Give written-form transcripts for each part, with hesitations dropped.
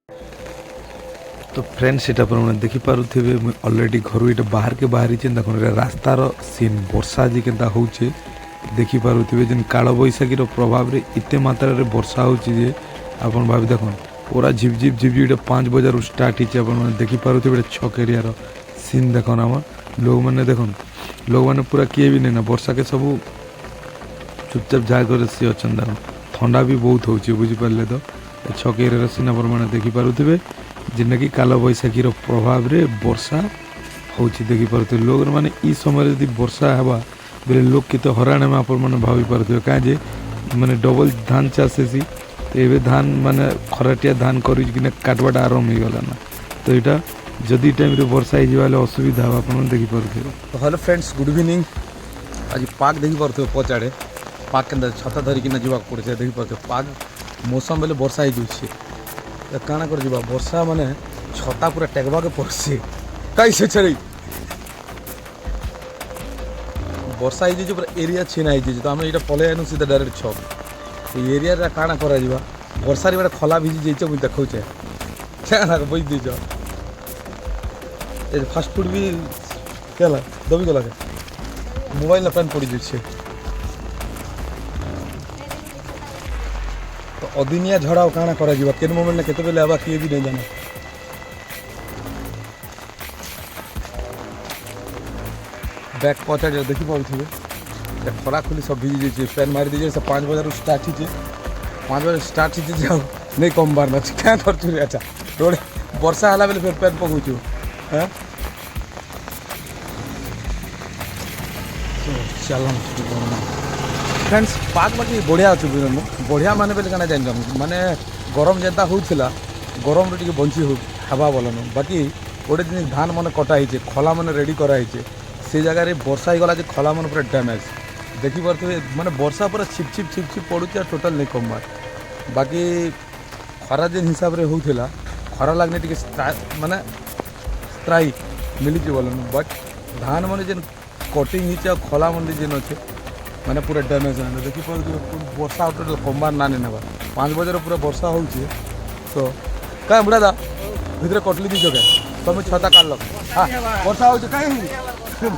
तो फ्रेंड्स এটা আপনারা দেখি পারুথিবে ମୁଁ অলরেডি ঘরু এটা বাহারকে বাহারিছে দেখুন এটা রাস্তার সিন বর্ষা যে কেনতা হচ্ছে দেখি পারুথিবে যেন কাଳ বৈশাখীর প্রভাବରେ এতে মাত্রাରେ ବର୍ଷା হচ্ছে যে ଆପଣ ভাবি দেখুন পুরা ঝিপঝিপ ঝিপঝিপ এটা 5 বজাରୁ স্টার্ট ହେଇଛି ଆପଣ দেখি পারুথিবে এটা ছক এরিয়ার সিন দেখুন আমার লোকମାନେ দেখুন লোকମାନେ পুরা কিଏ ବି ନେନା ବର୍ଷାକେ ସବୁ ଚୁପଚାପ ଯାହା করে ସେ ଅଛନ୍ତି ଦେଖୁন ଥଣ୍ଡା ବି ବହୁତ ହଉଛି ବୁଝିପାରିଲେ ତ ଛକ ଏରିଆର ସିନ୍ ଆପଣମାନେ ଦେଖିପାରୁଥିବେ ଯେନ୍ଟାକି କାଳବୈଶାଖୀର ପ୍ରଭାବରେ ବର୍ଷା ହେଉଛି ଦେଖିପାରୁଥିବେ ଲୋକମାନେ ଇ ସମୟରେ ଯଦି ବର୍ଷା ହେବା ବେଲେ ଲୋକ କେତେ ହଇରାଣ ହେବେ ଆପଣମାନେ ଭାବିପାରୁଥିବେ କାଁ ଯେ ମାନେ ଡବଲ ଧାନ ଚାଷ ହେସି ତ ଏବେ ଧାନ ମାନେ ଖରାଟିଆ ଧାନ କରିକିନା କାଟବାଟା ଆରମ୍ଭ ହେଇଗଲା ନା ତ ଏଇଟା ଯଦି ଟାଇମ୍ରେ ବର୍ଷା ହେଇଯିବା ହେଲେ ଅସୁବିଧା ହେବ ଆପଣମାନେ ଦେଖିପାରୁଥିବେ। तो हेलो फ्रेंड्स गुड इवनिंग आज पाग देखी पारे पचाड़े पाग के छता धरिकिना जावाक पड़े देखी पारे पाग मौसम बेले वर्षा हो काण कर वर्षा माने छता पूरा टेकवा के पड़े कई से छे वर्षा हो पूरा एरिया छीना हो तो आम ये पलि आनु सीधा डायरेक्ट छक एरिया काण कर वर्षा खला भिजी जाइए मुझे देखा क्या बुझ दीच फास्ट फुड भी क्या दबी गला मोबाइल ना पैन पड़ी जाइए तो अदिनिया झड़ा काण कर के मोमेंट केत बेले आवा किए भी नहीं जाना बैक पचाड़ देखी पारे खरा खुली सब भिजी जाइए पैन मारी दीजिए से 5 बजे स्टार्ट हो 5 बजे स्टार्ट हो नहीं कम बार ना क्या कर अच्छा रोड वर्षा है बेले फिर पैन पकाऊ हाँ चल फ्रेंड्स पाग बाकी बढ़िया अच्छे बढ़िया माने बेले क्या जान माने गरम जेनता होता गरम टे बंची हवा बोलन बाकी गोटे दिन धान मन कटाई खला मन रेडी कराई से जगह वर्षा हो गला खला मन पूरा डैमेज देखी पारे माने वर्षा पूरा छिप छिप छिप छिप पड़ू टोटाल नहीं कमबार बाकी खरा दिन हिसाब से होता खरा लगने टे माने स्ट्राइक मिली बोलन बट धान मन जेन कटिंग हो खला मंडी जेन अच्छे मैंने पूरा डैमेज है देखी पारे वर्षा टोटाल कमबार ना नहीं ना 5 बजे पूरा वर्षा हो तो क्या बुढ़ा दा भितर कटली दीच क्या तुम छता काल हाँ वर्षा हो कहीं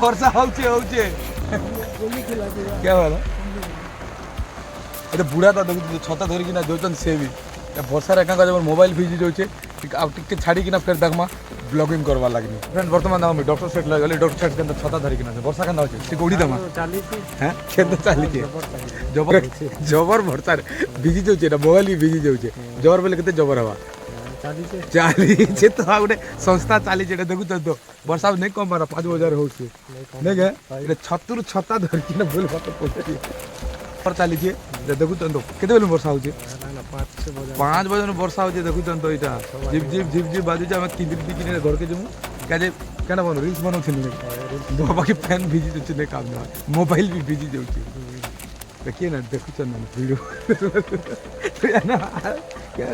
वर्षा हो क्या वाला बुढ़ा तो देख छता धरिकी दौन से भी वर्षार क्या कर मोबाइल भिजी जाऊे टे छाड़ीना फिर देखमा ब्लॉगिंग करवा लगे फ्रेंड बर्तमान दाम डॉक्टर सेट लगे डॉक्टर सेट के छता धरिकी वर्षा क्या अच्छे गोड़ी देमा हाँ केंद्र चली जबर जबर वर्षा भिजी जाऊे मोबाइल भी भिजी जाऊे जबर बोले के जबर हवा चली तो गोटे संस्था चली देखुच तो वर्षा नहीं कम पारा 5 बजे हो छतु छता धरिकी बोल चली देखुन तो केते बेले वर्षा हो 5 बजे वर्षा हो देखुन तो यहाँ झिप झिप झिप झिप बाजू आम किंदी घर के जमु क्या क्या बन रिल्स बनाऊ बाकी फैन भिजी जाऊँ नहीं काम ना मोबाइल भी भिजी जाऊँ देखिए ना देखुच ना वीडियो क्या